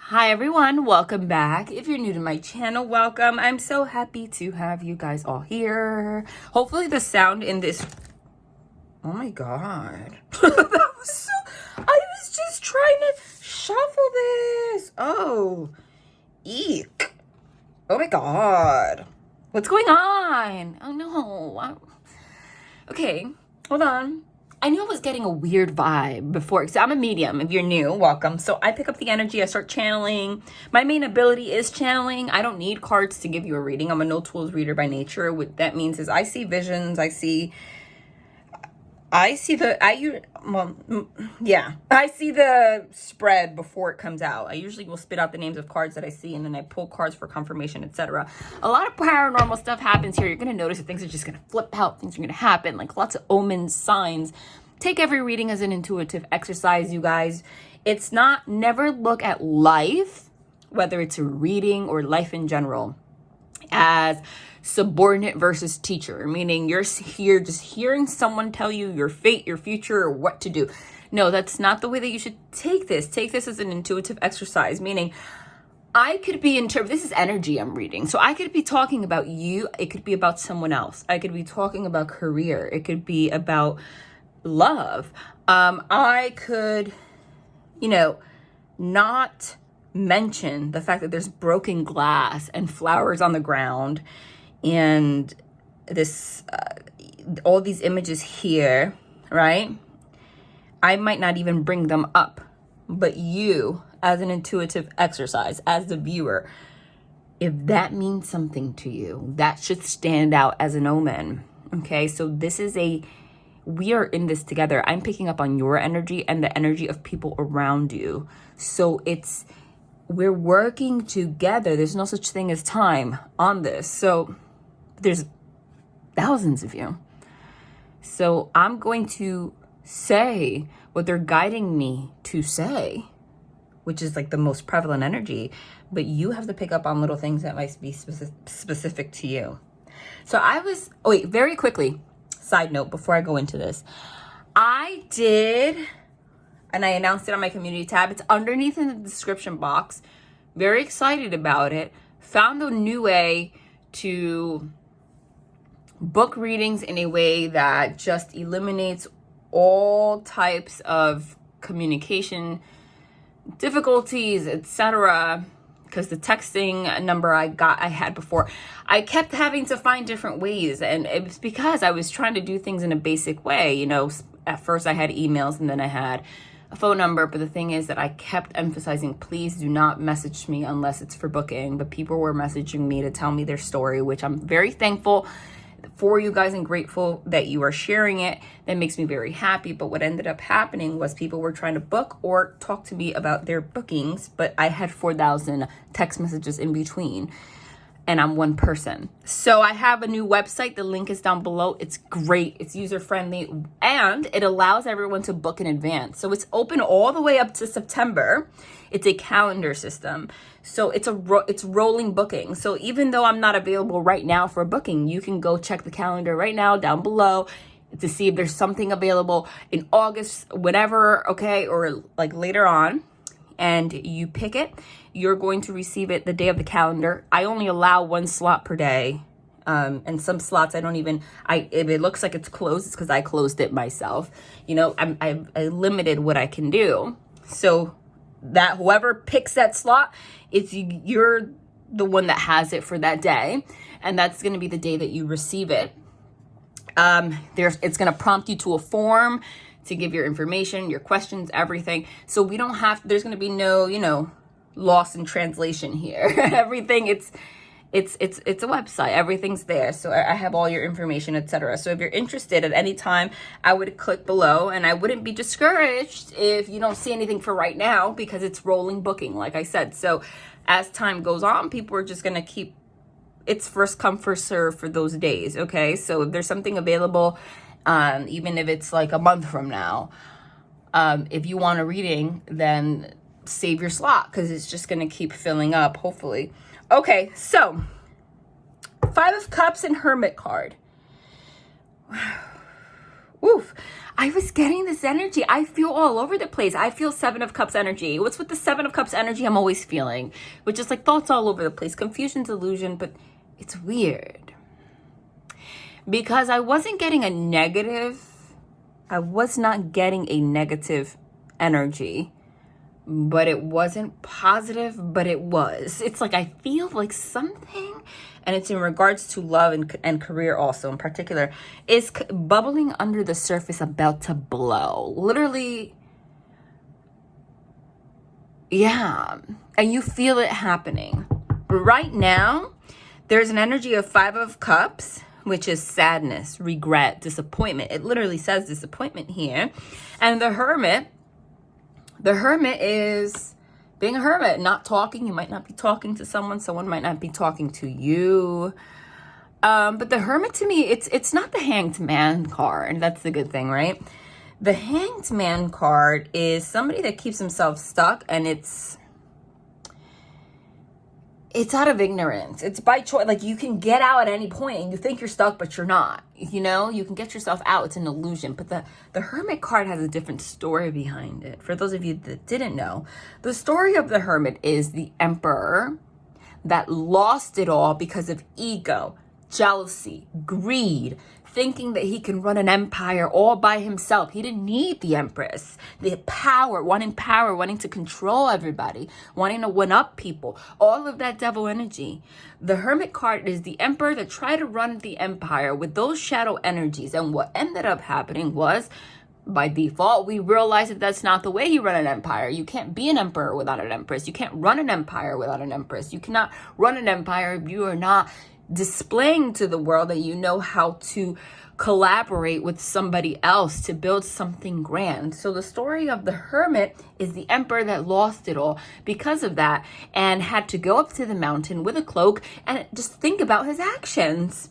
Hi everyone, welcome back. If you're new to my channel, welcome. I'm so happy to have you guys all here. Hopefully the sound in this, oh my god. That was so, I was just trying to shuffle this. Oh, eek. Oh my god. What's going on? Oh no. Okay, hold on. I knew I was getting a weird vibe before, because I'm a medium. If you're new, welcome. So I pick up the energy, I start channeling. My main ability is channeling. I don't need cards to give you a reading. I'm a no tools reader by nature. What that means is I see visions, I see the spread before it comes out. I usually will spit out the names of cards that I see, and then I pull cards for confirmation, etc. A lot of paranormal stuff happens here. You're going to notice that things are just going to flip out. Things are going to happen, like lots of omens, signs. Take every reading as an intuitive exercise, you guys. It's not, never look at life, whether it's a reading or life in general, as subordinate versus teacher, meaning you're here just hearing someone tell you your fate, your future, or what to do. No, that's not the way that you should take this. Take this as an intuitive exercise, meaning I could be this is energy I'm reading. So I could be talking about you. It could be about someone else. I could be talking about career. It could be about love. I could, not mention the fact that there's broken glass and flowers on the ground and this all these images here, right? I might not even bring them up, but you, as an intuitive exercise, as the viewer, if that means something to you, that should stand out as an omen. Okay, so we are in this together. I'm picking up on your energy and the energy of people around you. So we're working together. There's no such thing as time on this. So there's thousands of you. So I'm going to say what they're guiding me to say, which is like the most prevalent energy, but you have to pick up on little things that might be specific to you. So very quickly, side note before I go into this, I did, and I announced it on my community tab. It's underneath in the description box. Very excited about it. Found a new way to book readings in a way that just eliminates all types of communication difficulties, etc. Because the texting number I had before, I kept having to find different ways, and it was because I was trying to do things in a basic way. At first I had emails, and then I had a phone number, but the thing is that I kept emphasizing, please do not message me unless it's for booking. But people were messaging me to tell me their story, which I'm very thankful for you guys and grateful that you are sharing it. That makes me very happy. But what ended up happening was people were trying to book or talk to me about their bookings, but I had 4,000 text messages in between, and I'm one person. So I have a new website. The link is down below. It's great. It's user friendly, and it allows everyone to book in advance. So it's open all the way up to September. It's a calendar system. So it's rolling booking. So even though I'm not available right now for a booking, you can go check the calendar right now down below to see if there's something available in August, whatever, okay, or like later on. And you pick it. You're going to receive it the day of the calendar. I only allow one slot per day. And some slots if it looks like it's closed, it's because I closed it myself. I limited what I can do. So that whoever picks that slot, you're the one that has it for that day. And that's going to be the day that you receive it. It's going to prompt you to a form to give your information, your questions, everything. So there's going to be no, loss in translation here. Everything, it's a website. Everything's there. So I have all your information, etc. So if you're interested at any time, I would click below, and I wouldn't be discouraged if you don't see anything for right now, because it's rolling booking, like I said. So as time goes on, people are just going to it's first come, first serve for those days. Okay. So if there's something available, even if it's like a month from now, if you want a reading, then save your slot, because it's just going to keep filling up, hopefully. Okay, so 5 of Cups and Hermit card. Oof. I was getting this energy. I feel all over the place. I feel Seven of Cups energy. What's with the Seven of Cups energy I'm always feeling? Which is like thoughts all over the place, confusion, delusion, but it's weird. Because I wasn't getting a negative, I was not getting a negative energy, but it wasn't positive, but it was. It's like I feel like something, and it's in regards to love and career also in particular, is bubbling under the surface, about to blow. Literally, yeah. And you feel it happening. Right now, there's an energy of Five of Cups, which is sadness, regret, disappointment. It literally says disappointment here. And the Hermit is being a hermit, not talking. You might not be talking to someone. Someone might not be talking to you. But the Hermit, to me, it's not the Hanged Man card. That's the good thing, right? The Hanged Man card is somebody that keeps himself stuck, and it's out of ignorance. It's by choice. Like, you can get out at any point and you think you're stuck, but you're not. You know, you can get yourself out. It's an illusion. But the Hermit card has a different story behind it. For those of you that didn't know, the story of the Hermit is the emperor that lost it all because of ego, jealousy, greed, thinking that he can run an empire all by himself. He didn't need the empress. The power, wanting to control everybody, wanting to one up people, all of that devil energy. The Hermit card is the emperor that tried to run the empire with those shadow energies. And what ended up happening was, by default, we realized that that's not the way you run an empire. You can't be an emperor without an empress. You can't run an empire without an empress. You cannot run an empire if you are not displaying to the world that you know how to collaborate with somebody else to build something grand. So the story of the Hermit is the emperor that lost it all because of that and had to go up to the mountain with a cloak and just think about his actions.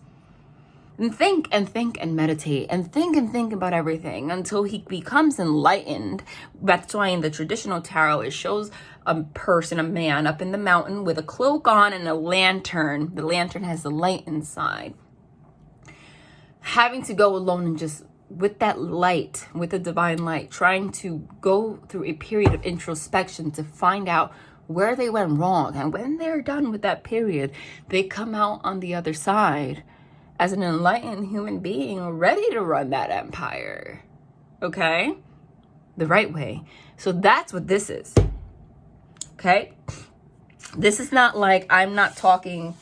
And think and meditate and think about everything until he becomes enlightened. That's why in the traditional tarot, it shows a person, a man up in the mountain with a cloak on and a lantern. The lantern has the light inside. Having to go alone and just with that light, with the divine light, trying to go through a period of introspection to find out where they went wrong. And when they're done with that period, they come out on the other side as an enlightened human being ready to run that empire. Okay? The right way. So that's what this is. Okay? This is not like I'm not talking.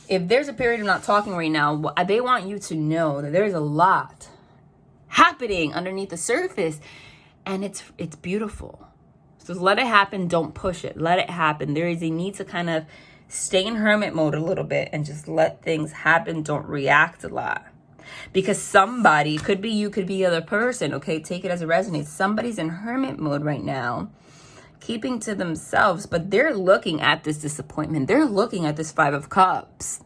If there's a period of not talking right now, they want you to know that there's a lot happening underneath the surface, and it's beautiful. So let it happen. Don't push it. Let it happen. There is a need to kind of stay in hermit mode a little bit and just let things happen. Don't react a lot. Because somebody, could be you, could be the other person, okay? Take it as it resonates. Somebody's in hermit mode right now, keeping to themselves, but they're looking at this disappointment. They're looking at this Five of Cups.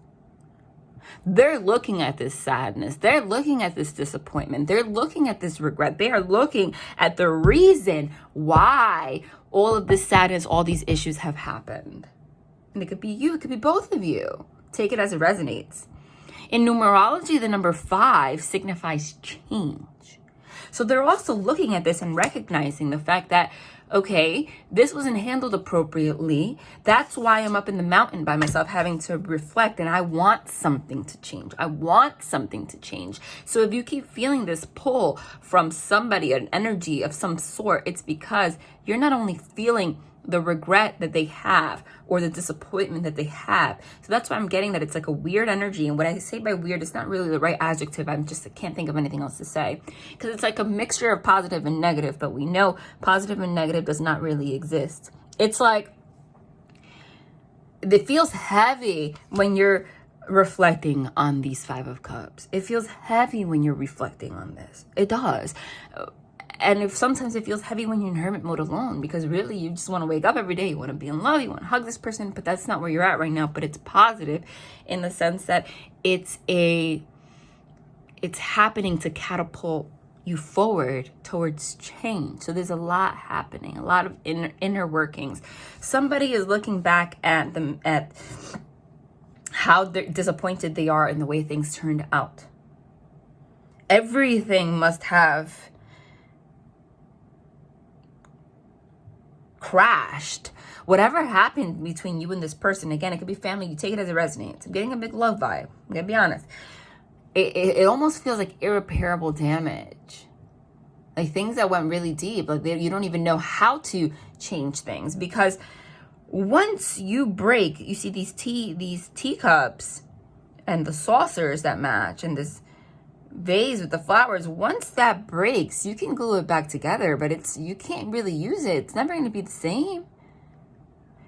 They're looking at this sadness. They're looking at this disappointment. They're looking at this regret. They are looking at the reason why all of this sadness, all these issues have happened. And it could be you. It could be both of you. Take it as it resonates. In numerology, the number 5 signifies change. So they're also looking at this and recognizing the fact that, okay, this wasn't handled appropriately. That's why I'm up in the mountain by myself having to reflect, and I want something to change. I want something to change. So if you keep feeling this pull from somebody, an energy of some sort, it's because you're not only feeling the regret that they have or the disappointment that they have. So that's why I'm getting that it's like a weird energy. And when I say by weird, it's not really the right adjective. I can't think of anything else to say, because it's like a mixture of positive and negative, but we know positive and negative does not really exist. It's like it feels heavy when you're reflecting on these Five of Cups. It feels heavy when you're reflecting on this. It does. And if sometimes it feels heavy when you're in hermit mode alone, because really you just want to wake up every day. You want to be in love. You want to hug this person, but that's not where you're at right now. But it's positive in the sense that it's happening to catapult you forward towards change. So there's a lot happening, a lot of inner workings. Somebody is looking back at them, at how disappointed they are in the way things turned out. Everything must have crashed. Whatever happened between you and this person, again, it could be family, you take it as it resonates. I'm getting a big love vibe. I'm gonna be honest. It almost feels like irreparable damage. Like things that went really deep. Like you don't even know how to change things, because once you break, you see these teacups and the saucers that match and this vase with the flowers. Once that breaks, you can glue it back together, but you can't really use it. It's never going to be the same.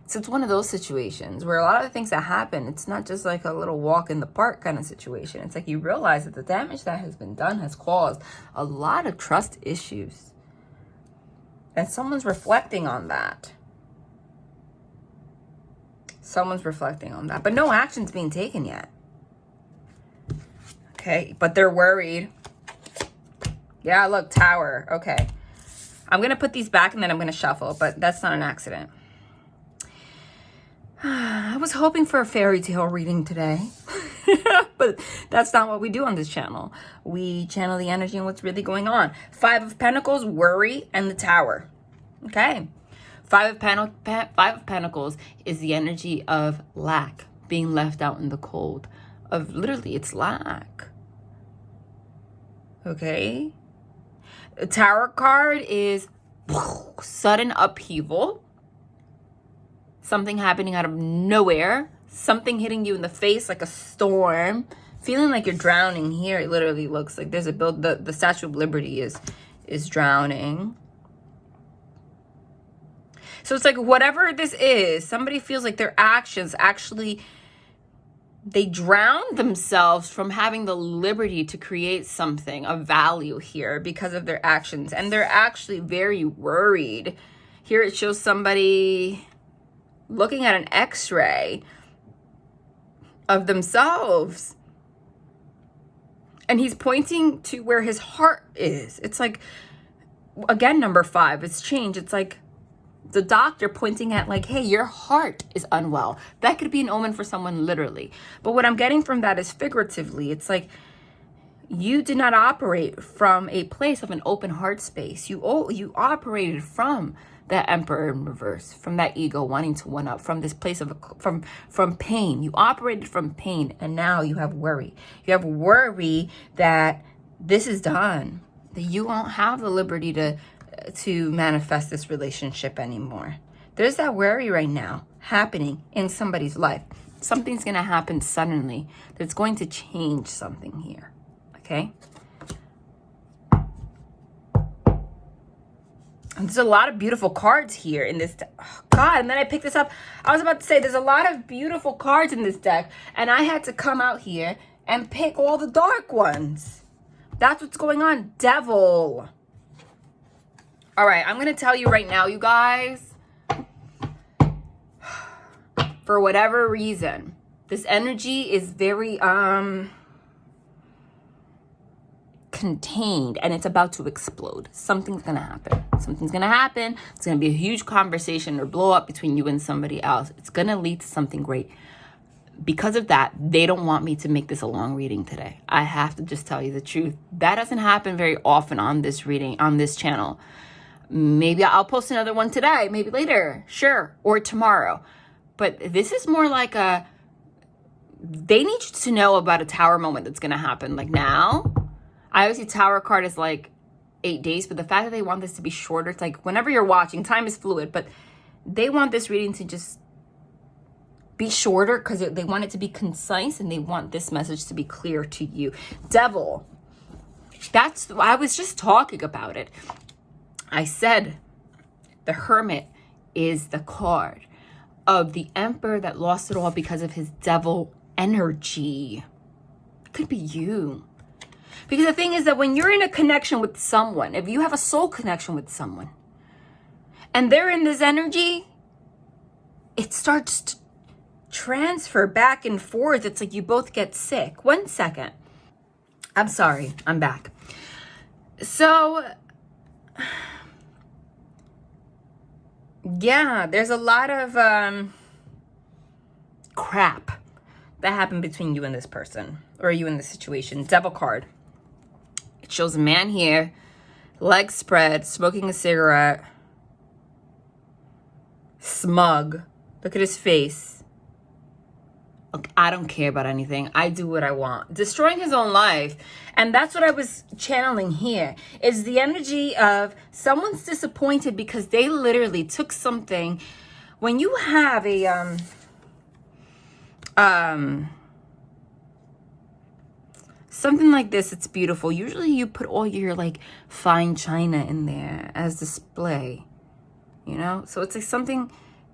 So it's one of those situations where a lot of the things that happen, it's not just like a little walk in the park kind of situation. It's like you realize that the damage that has been done has caused a lot of trust issues. And someone's reflecting on that. Someone's reflecting on that. But no action's being taken yet. Okay, but they're worried. Yeah, look, Tower. Okay. I'm going to put these back and then I'm going to shuffle, but that's not an accident. I was hoping for a fairy tale reading today, but that's not what we do on this channel. We channel the energy and what's really going on. 5 of Pentacles, worry, and the Tower. Okay. 5 of Pentacles is the energy of lack, being left out in the cold. Of literally, it's lack. Okay. The Tower card is sudden upheaval. Something happening out of nowhere. Something hitting you in the face like a storm. Feeling like you're drowning here. It literally looks like there's the Statue of Liberty is drowning. So it's like whatever this is, somebody feels like their actions actually, they drown themselves from having the liberty to create something of value here because of their actions. And they're actually very worried. Here it shows somebody looking at an x-ray of themselves. And he's pointing to where his heart is. It's like, again, number 5, it's change. It's like the doctor pointing at like, hey, your heart is unwell. That could be an omen for someone literally. But what I'm getting from that is figuratively. It's like you did not operate from a place of an open heart space. You operated from that Emperor in reverse, from that ego wanting to one up, from this place of from pain. You operated from pain, and now you have worry. You have worry that this is done, that you won't have the liberty to manifest this relationship anymore. There's that worry right now happening in somebody's life. Something's going to happen suddenly that's going to change something here. Okay? And there's a lot of beautiful cards here in this. Oh God, and then I picked this up. I was about to say there's a lot of beautiful cards in this deck, and I had to come out here and pick all the dark ones. That's what's going on. Devil. All right, I'm going to tell you right now, you guys, for whatever reason, this energy is very contained, and it's about to explode. Something's going to happen. Something's going to happen. It's going to be a huge conversation or blow up between you and somebody else. It's going to lead to something great. Because of that, they don't want me to make this a long reading today. I have to just tell you the truth. That doesn't happen very often on this reading, on this channel. Maybe I'll post another one today, maybe later, sure, or tomorrow. But this is more like they need you to know about a Tower moment that's going to happen. Like now, I always see Tower card as like 8 days, but the fact that they want this to be shorter, it's like whenever you're watching, time is fluid, but they want this reading to just be shorter because they want it to be concise, and they want this message to be clear to you. Devil. I was just talking about it. I said the Hermit is the card of the Emperor that lost it all because of his devil energy. It could be you. Because the thing is that when you're in a connection with someone, if you have a soul connection with someone, and they're in this energy, it starts to transfer back and forth. It's like you both get sick. 1 second. I'm sorry. I'm back. So, yeah, there's a lot of crap that happened between you and this person, or you in this situation. Devil card. It shows a man here, legs spread, smoking a cigarette. smug. Look at his face. Look, I don't care about anything. I do what I want. Destroying his own life. And that's what I was channeling here. Is the energy of someone's disappointed because they literally took something. When you have a something like this, it's beautiful. Usually you put all your like fine china in there as display, you know? So it's like something,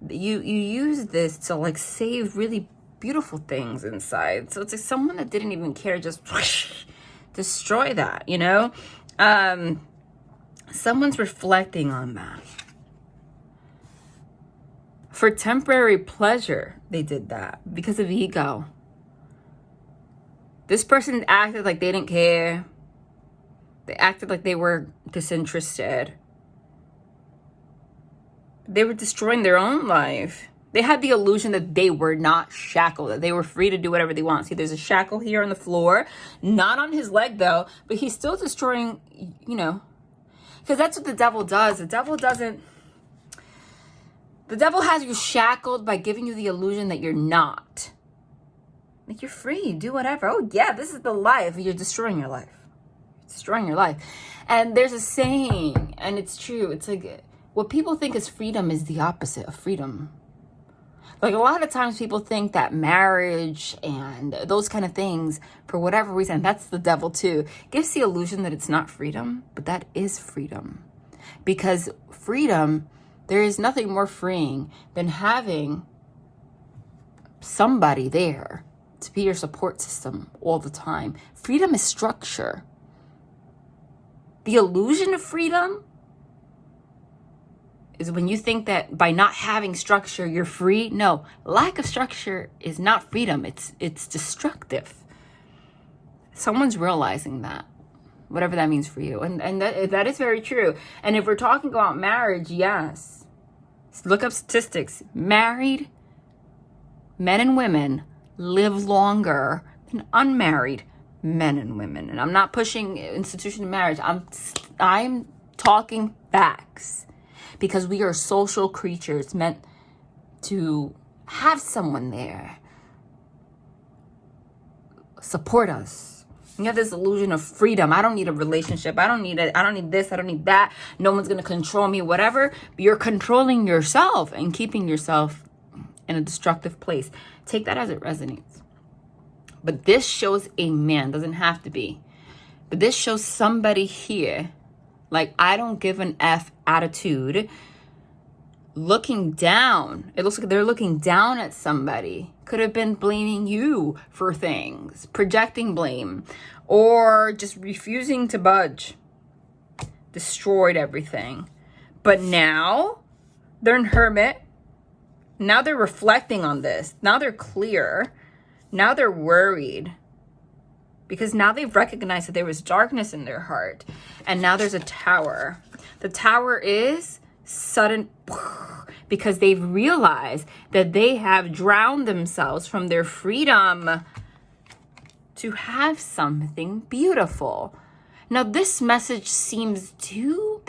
you use this to like save really beautiful things inside. So it's like someone that didn't even care, just whoosh, destroy that, you know? Someone's reflecting on that. For temporary pleasure, they did that because of ego. This person acted like they didn't care. They acted like they were disinterested. They were destroying their own life. They had the illusion that they were not shackled, that they were free to do whatever they want. See, there's a shackle here on the floor, not on his leg though, but he's still destroying, you know, because that's what the devil does. The devil has you shackled by giving you the illusion that you're not. Like, you're free, do whatever. Oh yeah, this is the life. You're destroying your life. Destroying your life. And there's a saying, and it's true. It's like, what people think is freedom is the opposite of freedom. Like, a lot of times people think that marriage and those kind of things, for whatever reason, that's the devil too, gives the illusion that it's not freedom, but that is freedom. Because freedom, there is nothing more freeing than having somebody there to be your support system all the time. Freedom is structure. The illusion of freedom is when you think that by not having structure, you're free. No, lack of structure is not freedom. It's destructive. Someone's realizing that, whatever that means for you. And that is very true. And if we're talking about marriage, yes. Look up statistics. Married men and women live longer than unmarried men and women. And I'm not pushing institution of marriage. I'm talking facts, because we are social creatures meant to have someone there support us. You have this illusion of freedom. I don't need a relationship. I don't need it. I don't need this. I don't need that. No one's going to control me, whatever. You're controlling yourself and keeping yourself in a destructive place. Take that as it resonates. But this shows a man, doesn't have to be, but this shows somebody here, like, I don't give an F attitude, looking down. It looks like they're looking down at somebody. Could have been blaming you for things, projecting blame, or just refusing to budge. Destroyed everything. But now they're in hermit. Now they're reflecting on this. Now they're clear. Now they're worried. Because now they've recognized that there was darkness in their heart. And now there's a tower. The tower is sudden, because they've realized that they have drowned themselves from their freedom to have something beautiful. Now this energy seems too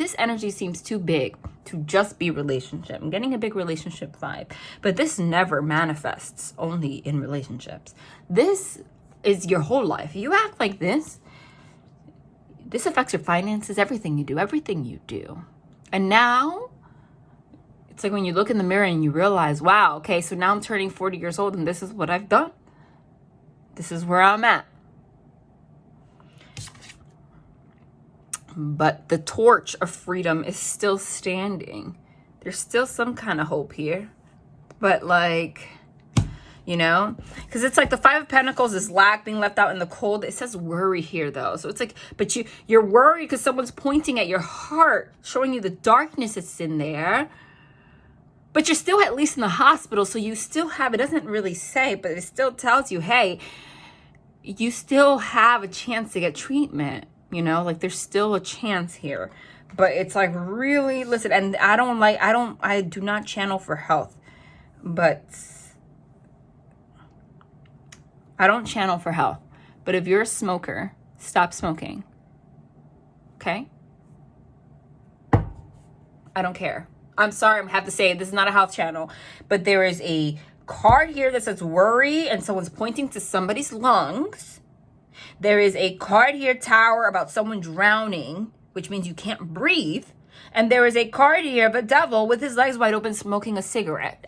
big to just be relationship. I'm getting a big relationship vibe, but this never manifests only in relationships. This is your whole life. You act like this affects your finances, everything you do. And now it's like when you look in the mirror and you realize, wow, okay, so now I'm turning 40 years old and this is what I've done. This is where I'm at. But the torch of freedom is still standing. There's still some kind of hope here. But like, you know, because it's like the Five of Pentacles is lack, being left out in the cold. It says worry here though. So it's like, but you're worried because someone's pointing at your heart, showing you the darkness that's in there. But you're still at least in the hospital. So you still have, it doesn't really say, but it still tells you, hey, you still have a chance to get treatment. You know, like there's still a chance here. But it's like, really, listen, and I do not channel for health. But I don't channel for health. But if you're a smoker, stop smoking. Okay? I don't care. I'm sorry, I have to say it. This is not a health channel, but there is a card here that says worry, and someone's pointing to somebody's lungs. There is a card here, tower, about someone drowning, which means you can't breathe. And there is a card here of a devil with his legs wide open smoking a cigarette.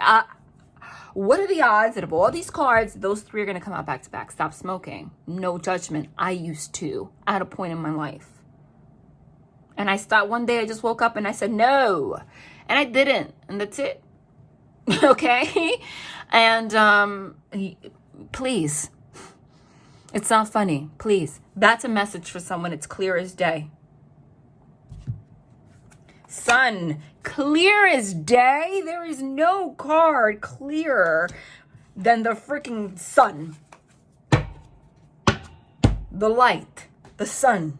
What are the odds that of all these cards, those three are going to come out back to back? Stop smoking. No judgment. I used to at a point in my life. And I stopped one day. I just woke up and I said no. And I didn't. And that's it. Okay? And please. It's not funny. Please. That's a message for someone. It's clear as day. Sun, clear as day. There is no card clearer than the freaking sun. The light, the sun.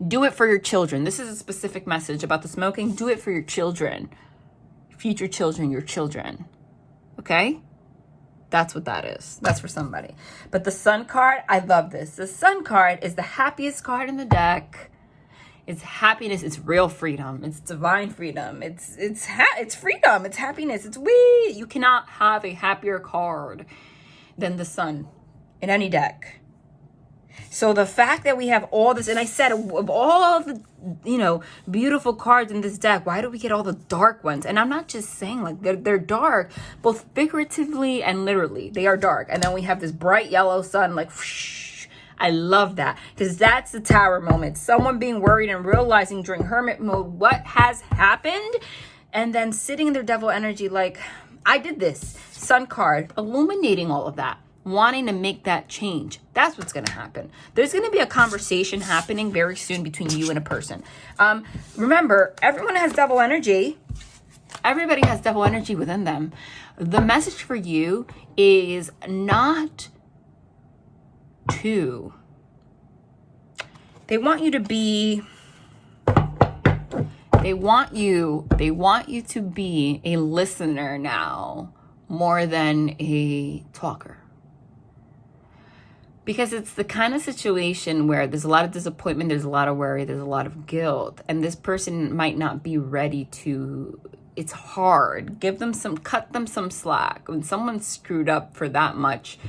Do it for your children. This is a specific message about the smoking. Do it for your children, future children, your children. Okay? That's what that is. That's for somebody. But the sun card, I love this. The sun card is the happiest card in the deck. It's happiness. It's real freedom. It's divine freedom. It's freedom. It's happiness. It's wee. You cannot have a happier card than the sun in any deck. So the fact that we have all this, and I said of all the, beautiful cards in this deck, why do we get all the dark ones? And I'm not just saying like they're dark, both figuratively and literally. They are dark. And then we have this bright yellow sun, like whoosh. I love that because that's the tower moment. Someone being worried and realizing during hermit mode what has happened, and then sitting in their devil energy like, I did this. Sun card, illuminating all of that, wanting to make that change. That's what's going to happen. There's going to be a conversation happening very soon between you and a person. Remember, everyone has devil energy. Everybody has devil energy within them. The message for you is not to. They want you to be, they want you to be a listener now more than a talker. Because it's the kind of situation where there's a lot of disappointment, there's a lot of worry, there's a lot of guilt, and this person might not be ready to, it's hard. Cut them some slack. When someone's screwed up for that much,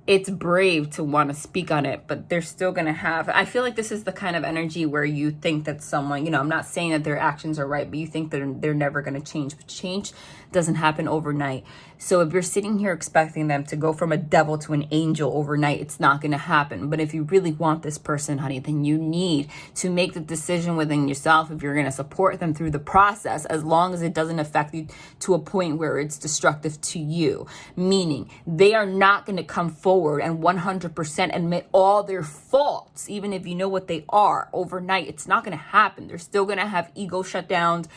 it's brave to want to speak on it, but they're still going to have, I feel like this is the kind of energy where you think that someone, I'm not saying that their actions are right, but you think that they're never going to change. But change doesn't happen overnight. So if you're sitting here expecting them to go from a devil to an angel overnight, it's not going to happen. But if you really want this person, honey, then you need to make the decision within yourself if you're going to support them through the process, as long as it doesn't affect you to a point where it's destructive to you. Meaning they are not going to come forward and 100% admit all their faults, even if you know what they are overnight. It's not going to happen. They're still going to have ego shutdowns.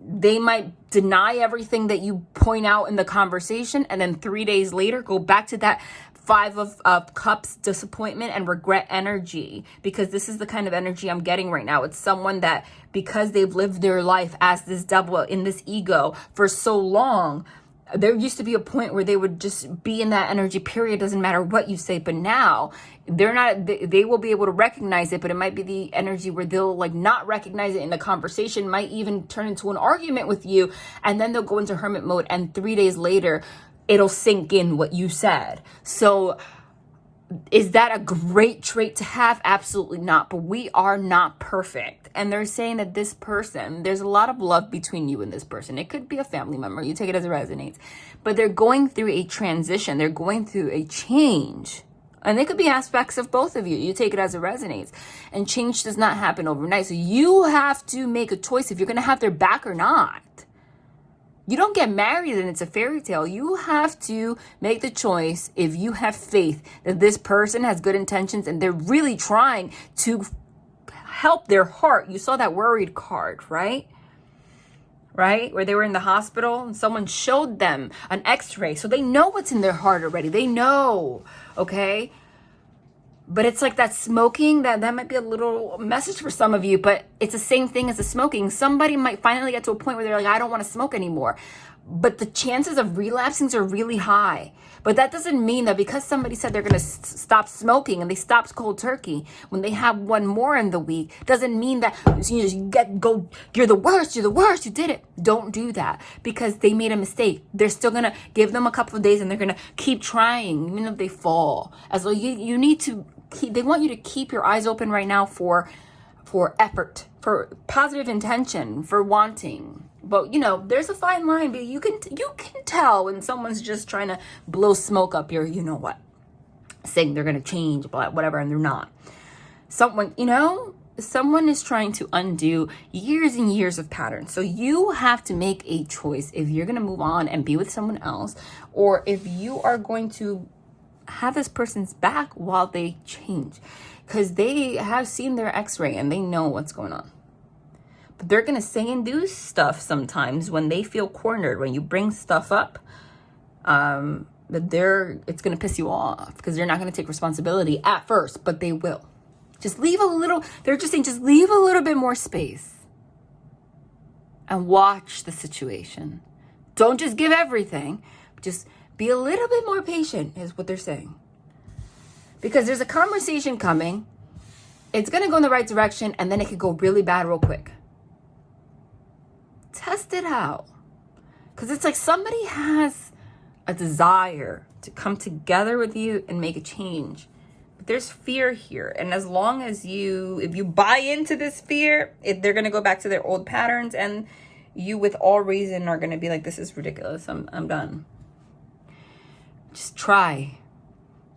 They might deny everything that you point out in the conversation, and then 3 days later go back to that 5 of cups disappointment and regret energy, because this is the kind of energy I'm getting right now. It's someone that, because they've lived their life as this devil in this ego for so long, there used to be a point where they would just be in that energy period. Doesn't matter what you say, but now they're not, they will be able to recognize it, but it might be the energy where they'll like not recognize it in the conversation, might even turn into an argument with you. And then they'll go into hermit mode, and 3 days later, it'll sink in what you said. So is that a great trait to have? Absolutely not. But we are not perfect. And they're saying that this person, there's a lot of love between you and this person. It could be a family member. You take it as it resonates. But they're going through a transition. They're going through a change. And they could be aspects of both of you. You take it as it resonates. And change does not happen overnight. So you have to make a choice if you're going to have their back or not. You don't get married and it's a fairy tale. You have to make the choice, if you have faith that this person has good intentions and they're really trying to help their heart. You saw that worried card, right? Right? Where they were in the hospital and someone showed them an x-ray. So they know what's in their heart already. They know, okay? But it's like that smoking, that might be a little message for some of you, but it's the same thing as the smoking. Somebody might finally get to a point where they're like, I don't want to smoke anymore. but the chances of relapsing are really high. But that doesn't mean that because somebody said they're going to stop smoking and they stopped cold turkey, when they have one more in the week, doesn't mean that you're the worst, you did it. Don't do that, because they made a mistake. They're still going to give them a couple of days and they're going to keep trying, even if they fall. As though you need to keep, they want you to keep your eyes open right now for effort, for positive intention, for wanting. But, you know, there's a fine line. But you can tell when someone's just trying to blow smoke up your, you know what, saying they're going to change, whatever, and they're not. Someone is trying to undo years and years of patterns. So you have to make a choice if you're going to move on and be with someone else, or if you are going to have this person's back while they change, because they have seen their x-ray and they know what's going on. But they're going to say and do stuff sometimes when they feel cornered, when you bring stuff up, that it's going to piss you off, because they're not going to take responsibility at first, but they will. Just leave a little, they're just saying, just leave a little bit more space and watch the situation. Don't just give everything, just be a little bit more patient, is what they're saying. Because there's a conversation coming. It's going to go in the right direction, and then it could go really bad real quick. Test it out. Because it's like somebody has a desire to come together with you and make a change. But there's fear here. And as long as if you buy into this fear, they're going to go back to their old patterns, and you with all reason are going to be like, this is ridiculous. I'm done. Just try.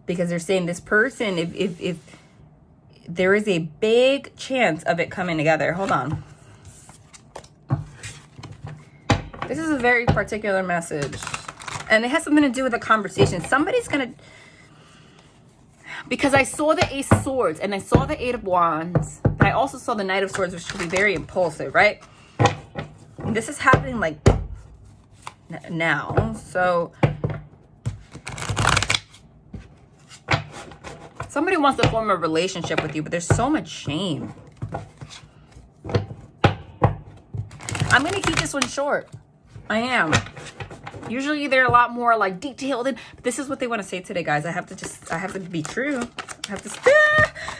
Because they're saying this person, if there is a big chance of it coming together. Hold on. This is a very particular message. And it has something to do with a conversation. Somebody's going to... Because I saw the Ace of Swords and I saw the Eight of Wands. But I also saw the Knight of Swords, which can be very impulsive, right? And this is happening like now. So... somebody wants to form a relationship with you, but there's so much shame. I'm going to keep this one short. I am. Usually they're a lot more like detailed. But this is what they want to say today, guys. I have to be true. I have to...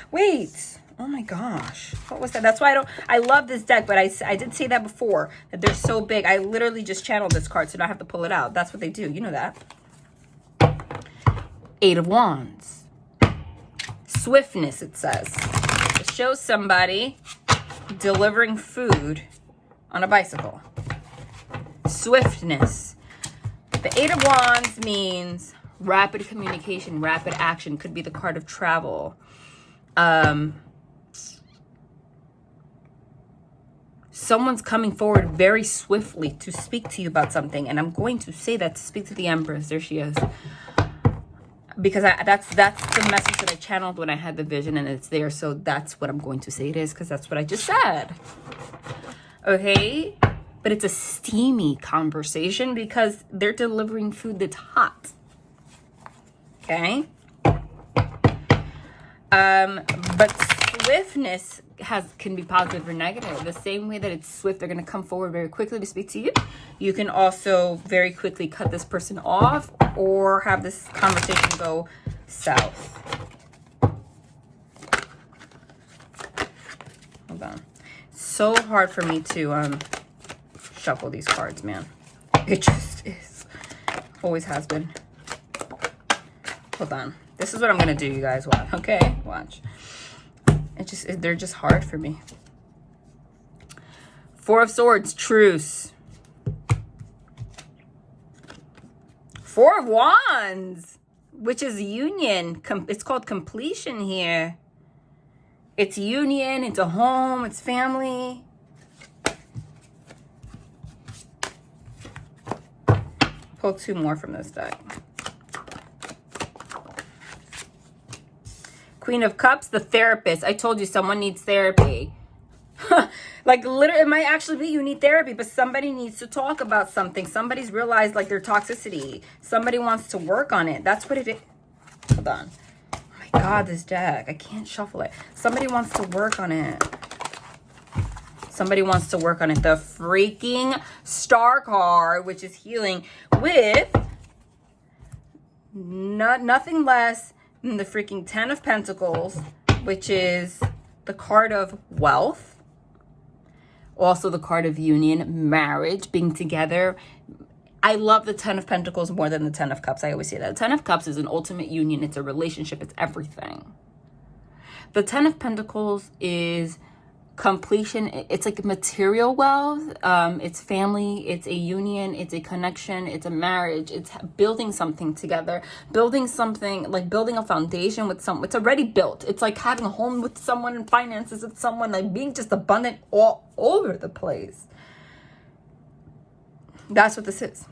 wait. Oh my gosh. What was that? That's why I love this deck, but I did say that before, that they're so big. I literally just channeled this card, so I don't have to pull it out. That's what they do. You know that. Eight of Wands. Swiftness, it says. It shows somebody delivering food on a bicycle. Swiftness. The Eight of Wands means rapid communication, rapid action. Could be the card of travel. Someone's coming forward very swiftly to speak to you about something. And I'm going to say that to speak to the Empress. There she is. Because that's the message that I channeled when I had the vision, and it's there. So that's what I'm going to say it is, because that's what I just said. Okay? But it's a steamy conversation because they're delivering food that's hot. Okay? But swiftness can be positive or negative. The same way that it's swift, they're going to come forward very quickly to speak to you. You can also very quickly cut this person off or have this conversation go south. Hold on. So hard for me to shuffle these cards, man. It just is. Always has been. Hold on. This is what I'm going to do, you guys. Watch. Okay? Watch. They're just hard for me. Four of Swords, truce. Four of Wands, which is union. It's called completion here. It's union, it's a home, it's family. Pull two more from this deck. Queen of Cups, the therapist. I told you someone needs therapy. Like, literally, it might actually be you need therapy, but somebody needs to talk about something. Somebody's realized, like, their toxicity. Somebody wants to work on it. That's what it is. Hold on. Oh, my God, this deck. I can't shuffle it. Somebody wants to work on it. Somebody wants to work on it. The freaking Star card, which is healing, with nothing less than the freaking Ten of Pentacles, which is the card of wealth. Also the card of union, marriage, being together. I love the Ten of Pentacles more than the Ten of Cups. I always say that. The Ten of Cups is an ultimate union. It's a relationship. It's everything. The Ten of Pentacles is completion. It's like material wealth. It's family. It's a union. It's a connection. It's a marriage. It's building something together. Building something, like building a foundation with someone. It's already built. It's like having a home with someone and finances with someone. Like being just abundant all over the place. That's what this is.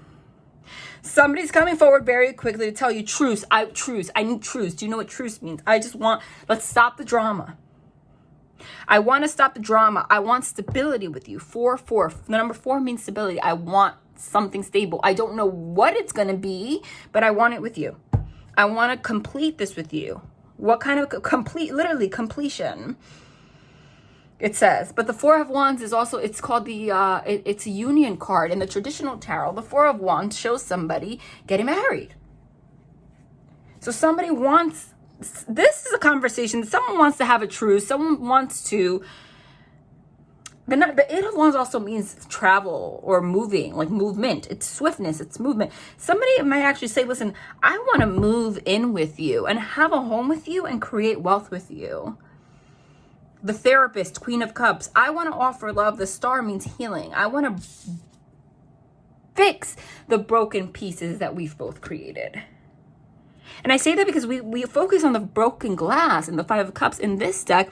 Somebody's coming forward very quickly to tell you truce. I need truce. Do you know what truce means? Let's stop the drama. I want to stop the drama. I want stability with you. 4-4. The number 4 means stability. I want something stable. I don't know what it's going to be, but I want it with you. I want to complete this with you. What kind of literally completion. It says, but the Four of Wands is also, it's called it's a union card. In the traditional tarot, the Four of Wands shows somebody getting married. So somebody wants, this is a conversation. Someone wants to have a truce. Someone wants to, the Eight of Wands also means travel or moving, like movement. It's swiftness, it's movement. Somebody might actually say, listen, I want to move in with you and have a home with you and create wealth with you. The Therapist, Queen of Cups. I want to offer love. The Star means healing. I want to fix the broken pieces that we've both created. And I say that because we focus on the broken glass and the Five of Cups in this deck.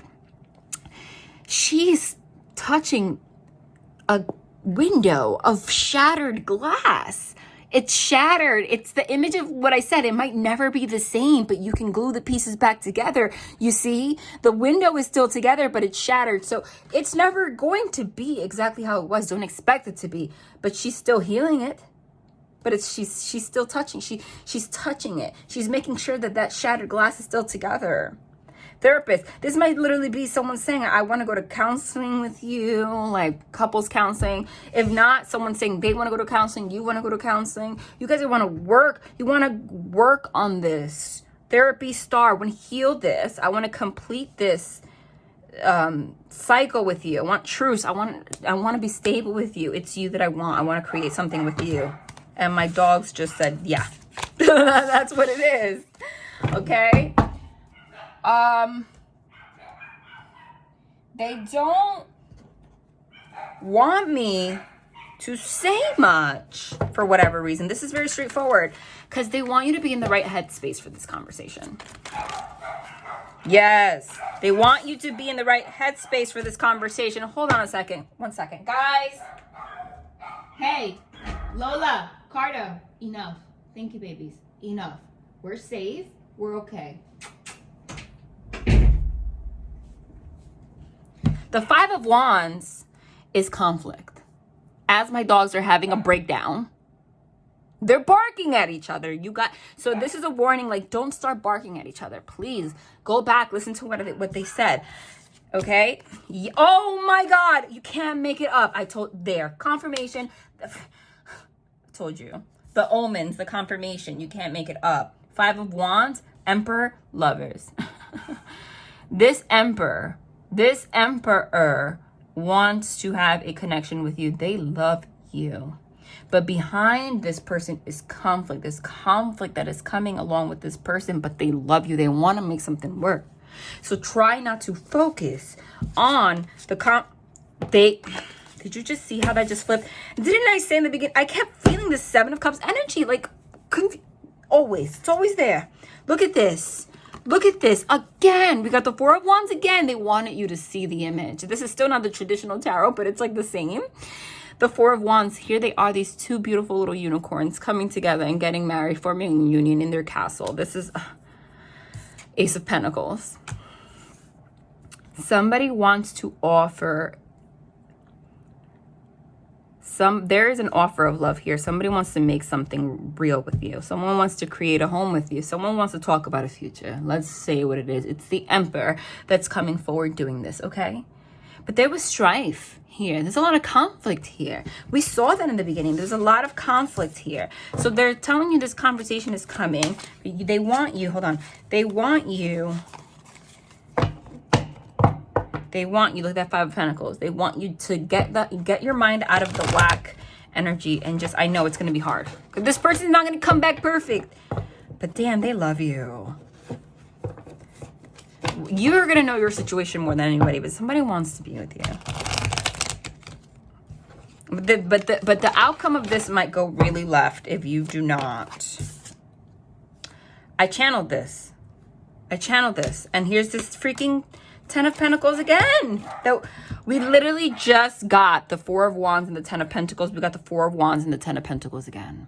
She's touching a window of shattered glass. It's shattered. It's the image of what I said. It might never be the same, but you can glue the pieces back together. You see, the window is still together, but it's shattered. So it's never going to be exactly how it was. Don't expect it to be, but she's still healing it. But she's still touching. She's touching it. She's making sure that shattered glass is still together. Therapist. This might literally be someone saying, I want to go to counseling with you, like couples counseling. If not, someone saying they want to go to counseling, you want to go to counseling. You guys want to work. You want to work on this. Therapy Star. I want to heal this. I want to complete this cycle with you. I want truce. I want to be stable with you. It's you that I want. I want to create something with you. And my dogs just said, yeah. That's what it is. Okay? They don't want me to say much for whatever reason. This is very straightforward because they want you to be in the right headspace for this conversation. Yes, they want you to be in the right headspace for this conversation. Hold on a second. 1 second. Guys. Hey, Lola, Cardo, enough. Thank you, babies. Enough. We're safe. We're okay. The Five of Wands is conflict. As my dogs are having a breakdown, they're barking at each other. So this is a warning, like, don't start barking at each other. Please go back, listen to what they said. Okay? Oh my God, you can't make it up. Confirmation. I told you. The omens, the confirmation, you can't make it up. Five of Wands, Emperor, Lovers. This emperor wants to have a connection with you. They love you. But behind this person is conflict. There's conflict that is coming along with this person, but they love you. They want to make something work. So try not to focus on the Did you just see how that just flipped? Didn't I say in the beginning, I kept feeling the Seven of Cups energy, like always. It's always there. Look at this. Look at this. Again, we got the Four of Wands again. They wanted you to see the image. This is still not the traditional tarot, but it's like the same. The Four of Wands, here they are, these two beautiful little unicorns coming together and getting married, forming a union in their castle. This is Ace of Pentacles. Somebody wants to offer there is an offer of love here. Somebody wants to make something real with you. Someone wants to create a home with you. Someone wants to talk about a future. Let's say what it is. It's the Emperor that's coming forward doing this, okay? But there was strife here. There's a lot of conflict here. We saw that in the beginning. There's a lot of conflict here. So they're telling you this conversation is coming. They want you, hold on. They want you, look at that Five of Pentacles. They want you to get your mind out of the lack energy and just, I know it's going to be hard. This person's not going to come back perfect. But damn, they love you. You're going to know your situation more than anybody, but somebody wants to be with you. But the outcome of this might go really left if you do not. I channeled this. And here's this freaking Ten of Pentacles again. We literally just got the Four of Wands and the Ten of Pentacles. We got the Four of Wands and the Ten of Pentacles again.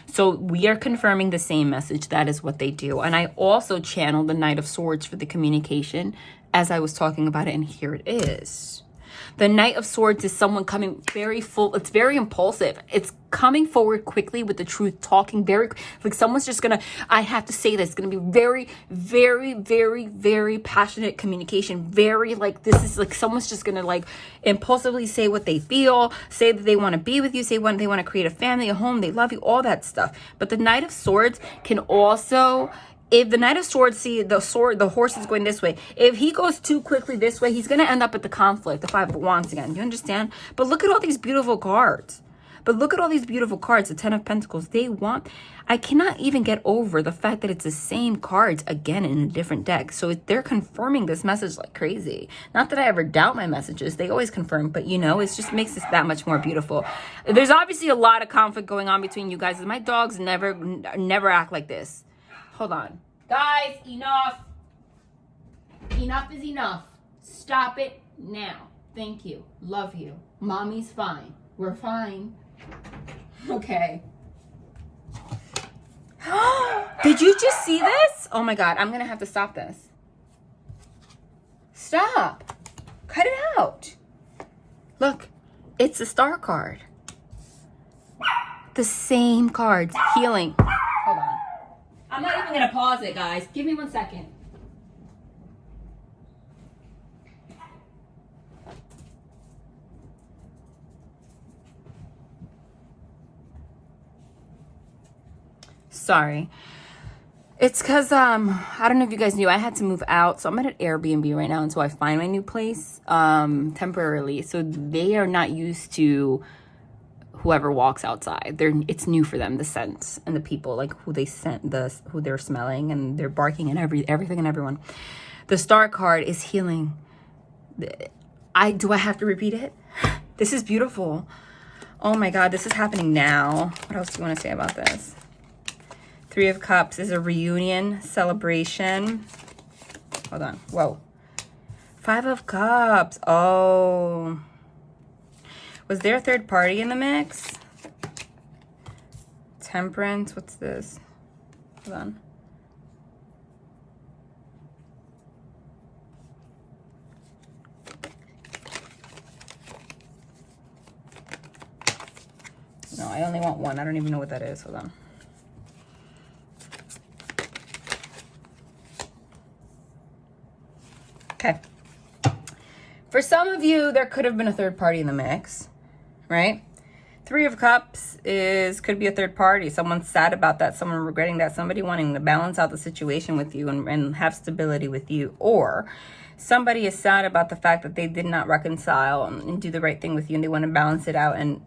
So we are confirming the same message. That is what they do. And I also channeled the Knight of Swords for the communication as I was talking about it. And here it is. The Knight of Swords is someone coming very full. It's very impulsive. It's coming forward quickly with the truth, talking very, like someone's just going to, I have to say this, it's going to be very, very, very, very passionate communication. Very like, this is like someone's just going to like impulsively say what they feel, say that they want to be with you, say when they want to create a family, a home, they love you, all that stuff. But the Knight of Swords can also, if the Knight of Swords see the horse is going this way. If he goes too quickly this way, he's going to end up at the conflict, the Five of Wands again. You understand? But look at all these beautiful cards. The Ten of Pentacles. I cannot even get over the fact that it's the same cards again in a different deck. So they're confirming this message like crazy. Not that I ever doubt my messages. They always confirm. But, you know, it just makes this that much more beautiful. There's obviously a lot of conflict going on between you guys. My dogs never act like this. Hold on. Guys, enough. Enough is enough. Stop it now. Thank you. Love you. Mommy's fine. We're fine. Okay. Did you just see this? Oh my God. I'm going to have to stop this. Stop. Cut it out. Look. It's a star card. The same cards. Healing. Hold on. I'm not even going to pause it, guys. Give me 1 second. Sorry. It's because, I don't know if you guys knew, I had to move out. So I'm at an Airbnb right now until I find my new place, temporarily. So they are not used to whoever walks outside. It's new for them, the scents and the people, like who they scent, who they're smelling, and they're barking and everything and everyone. The star card is healing. Do I have to repeat it? This is beautiful. Oh my God, this is happening now. What else do you want to say about this? Three of Cups is a reunion, celebration. Hold on. Whoa. Five of Cups. Oh. Was there a third party in the mix? Temperance. What's this? Hold on. No, I only want one. I don't even know what that is. Hold on. Okay. For some of you, there could have been a third party in the mix, right? Three of Cups could be a third party. Someone's sad about that. Someone regretting that. Somebody wanting to balance out the situation with you and have stability with you. Or somebody is sad about the fact that they did not reconcile and do the right thing with you, and they want to balance it out and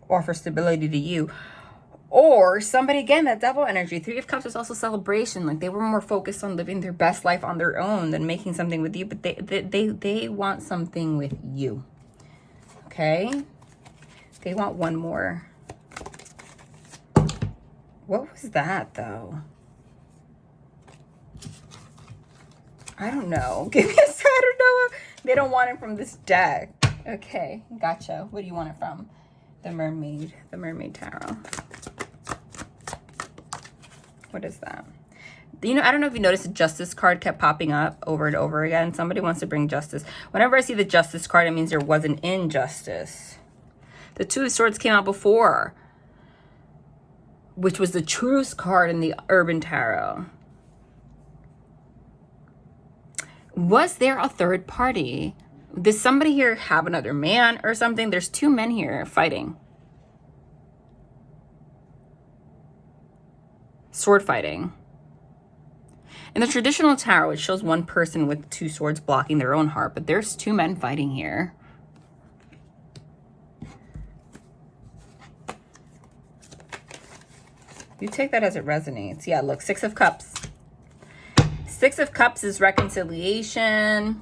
offer stability to you. Or somebody, again, that double energy. Three of Cups is also celebration. Like they were more focused on living their best life on their own than making something with you. But they want something with you. Okay? They want one more. What was that, though? I don't know. Give me a second. I don't know. They don't want it from this deck. Okay, gotcha. What do you want it from? The Mermaid. The Mermaid Tarot. What is that? You know, I don't know if you noticed the Justice card kept popping up over and over again. Somebody wants to bring justice. Whenever I see the Justice card, it means there was an injustice. The Two of Swords came out before, which was the Truce card in the Urban Tarot. Was there a third party? Does somebody here have another man or something? There's 2 men here fighting. Sword fighting. In the traditional tarot, it shows one person with 2 swords blocking their own heart, but there's 2 men fighting here. You take that as it resonates. Yeah, look, 6 of Cups. 6 of Cups is reconciliation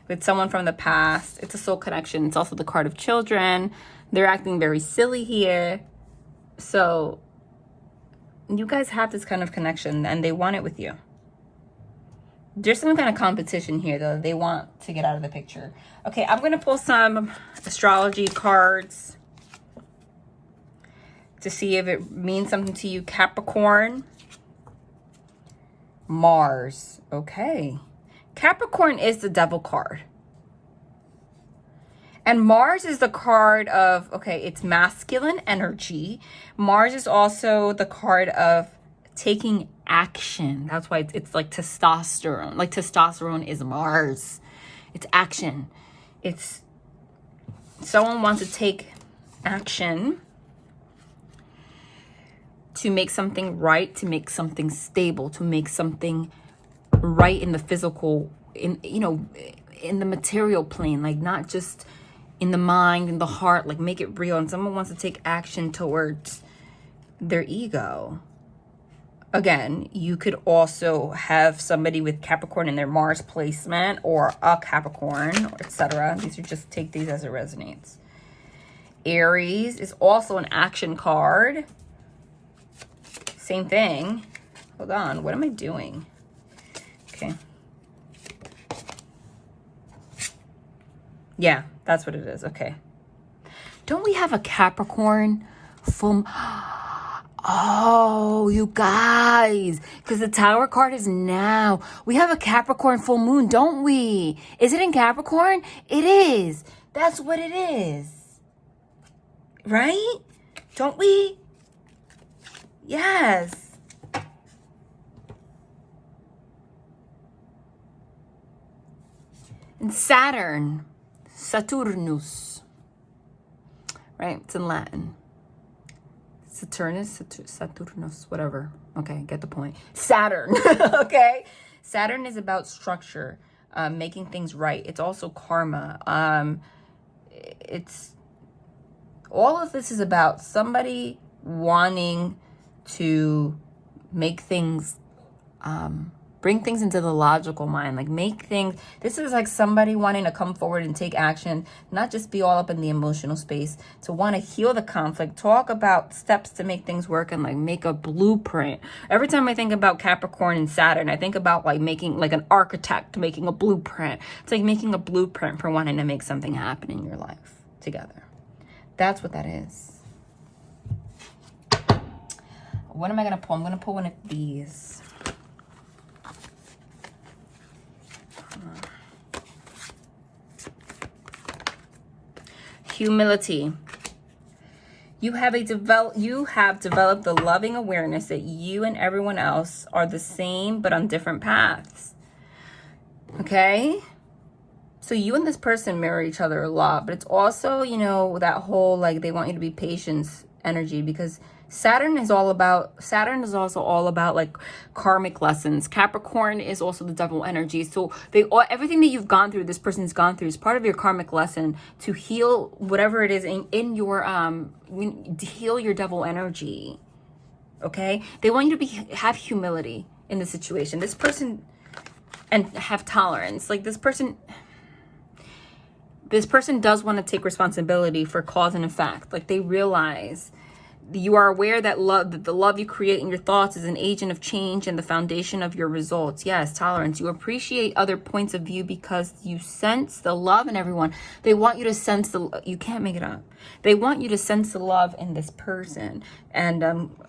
with someone from the past. It's a soul connection. It's also the card of children. They're acting very silly here. So you guys have this kind of connection and they want it with you. There's some kind of competition here, though. They want to get out of the picture. Okay, I'm going to pull some astrology cards to see if it means something to you. Capricorn. Mars. Okay. Capricorn is the devil card. And Mars is the card of, okay, it's masculine energy. Mars is also the card of taking action. That's why it's like testosterone. Like testosterone is Mars. It's action. It's someone wants to take action to make something right, to make something stable, to make something right in the physical, in the material plane, like not just in the mind, in the heart, like make it real. And someone wants to take action towards their ego. Again, you could also have somebody with Capricorn in their Mars placement or a Capricorn, etc. These are just, take these as it resonates. Aries is also an action card. Same thing. Hold on. What am I doing? Okay. Yeah, that's what it is. Okay. Don't we have a Capricorn full... Oh, you guys. Because the Tower card is now. We have a Capricorn full moon, don't we? Is it in Capricorn? It is. That's what it is. Right? Don't we? Yes. And Saturn. Saturnus. Right? It's in Latin. Saturnus, whatever. Okay, get the point. Saturn. Okay? Saturn is about structure, making things right. It's also karma. It's all of this is about somebody wanting to make things, bring things into the logical mind, like make things. This is like somebody wanting to come forward and take action, not just be all up in the emotional space, to want to heal the conflict, talk about steps to make things work, and like make a blueprint. Every time I think about Capricorn and Saturn, I think about like making, like an architect making a blueprint. It's like making a blueprint for wanting to make something happen in your life together. That's what that is. What am I going to pull? I'm going to pull one of these. Humility. You have developed the loving awareness that you and everyone else are the same but on different paths. Okay? So you and this person mirror each other a lot, but it's also, that whole like they want you to be patient energy, because Saturn is also all about like karmic lessons. Capricorn is also the devil energy. So everything that you've gone through, this person's gone through, is part of your karmic lesson to heal whatever it is in your heal your devil energy. Okay? They want you to have humility in the situation. This person, and have tolerance. Like this person does want to take responsibility for cause and effect. Like they realize, you are aware that the love you create in your thoughts is an agent of change and the foundation of your results. Yes, tolerance. You appreciate other points of view because you sense the love in everyone. They want you to sense you can't make it up. They want you to sense the love in this person, and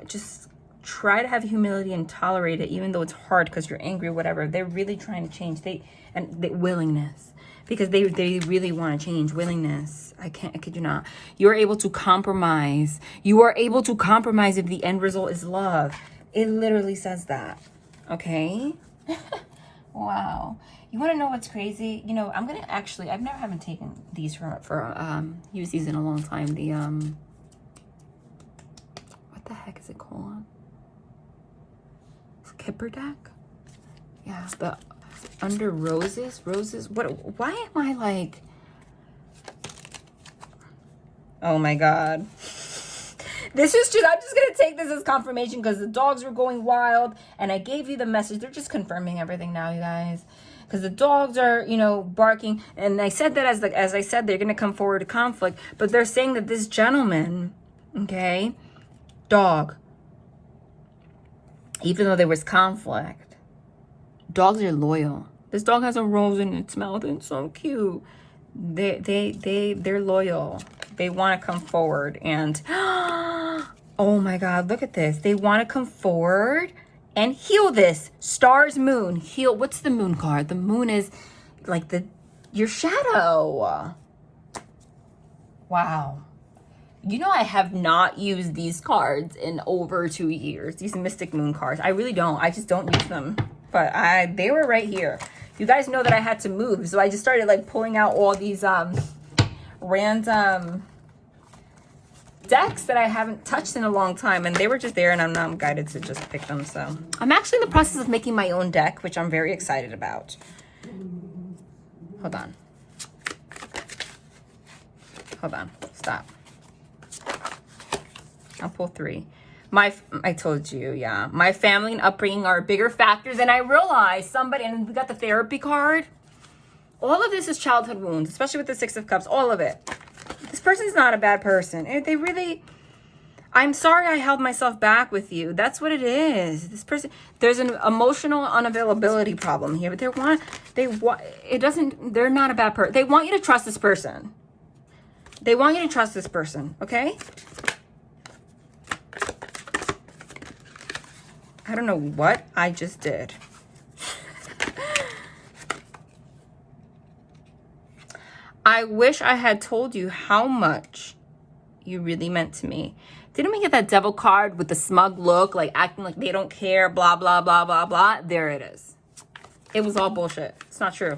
just try to have humility and tolerate it, even though it's hard because you're angry or whatever. They're really trying to change. The willingness. Because they really want to change. Willingness. I kid you not. You're able to compromise. You are able to compromise if the end result is love. It literally says that. Okay? Wow. You want to know what's crazy? You know, I'm going to actually, I've never haven't taken these for used these in a long time. The, what the heck is it called? It's Kipper deck? Yeah, the Under Roses. Why am I like, oh my God. This is just, I'm just going to take this as confirmation because the dogs were going wild and I gave you the message. They're just confirming everything now, you guys. Because the dogs are, you know, barking. And I said that as I said, they're going to come forward to conflict. But they're saying that this gentleman, okay, dog, even though there was conflict, dogs are loyal. This dog has a rose in its mouth and it's so cute. They're loyal. They want to come forward and, oh my God, look at this. They want to come forward and heal this. Stars, moon, heal. What's the moon card? The moon is like your shadow. Wow. You know, I have not used these cards in over 2 years. These Mystic Moon cards. I really don't. I just don't use them. But they were right here. You guys know that I had to move. So I just started like pulling out all these random decks that I haven't touched in a long time, and they were just there, and I'm not guided to just pick them. So I'm actually in the process of making my own deck, which I'm very excited about. Hold on, stop. I'll pull 3. I told you, yeah, my family and upbringing are bigger factors than I realized. And we got the therapy card. All of this is childhood wounds, especially with the 6 of Cups, all of it. This person's not a bad person. I'm sorry I held myself back with you. That's what it is. This person, there's an emotional unavailability problem here, but they're not a bad person. They want you to trust this person. Okay? I don't know what I just did. I wish I had told you how much you really meant to me. Didn't we get that devil card with the smug look, like acting like they don't care, blah, blah, blah, blah, blah? There it is. It was all bullshit. It's not true.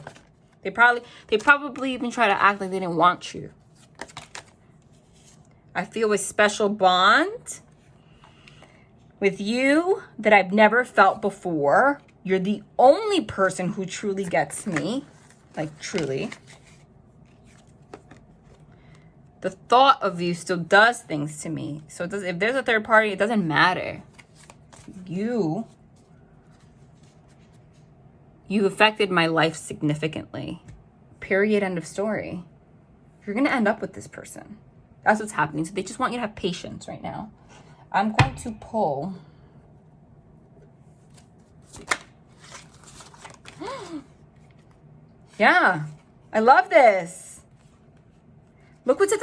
They probably even try to act like they didn't want you. I feel a special bond with you that I've never felt before. You're the only person who truly gets me. Like, truly. The thought of you still does things to me. So if there's a third party, it doesn't matter. You affected my life significantly. Period. End of story. You're going to end up with this person. That's what's happening. So they just want you to have patience right now. I'm going to pull. Yeah. I love this. Look what's at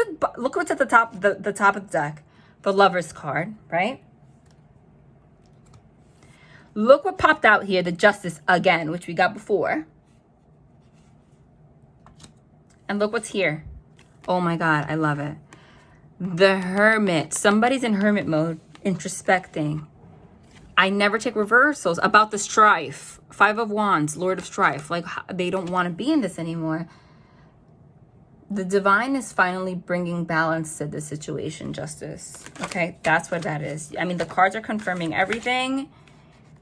the top, the top of the deck. The Lover's card, right? Look what popped out here, the Justice again, which we got before. And look what's here. Oh my God, I love it. The Hermit. Somebody's in hermit mode, introspecting. I never take reversals. About the strife. 5 of Wands, Lord of Strife. Like, they don't want to be in this anymore. The divine is finally bringing balance to the situation, Justice. Okay, that's what that is. I mean, the cards are confirming everything.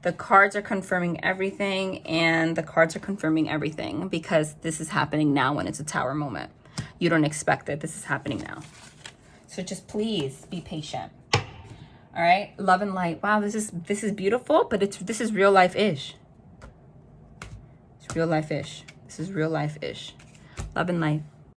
The cards are confirming everything, and the cards are confirming everything because this is happening now when it's a Tower moment. You don't expect it. This is happening now. So just please be patient. All right, love and light. Wow, this is beautiful, but this is real life-ish. It's real life-ish. This is real life-ish. Love and light.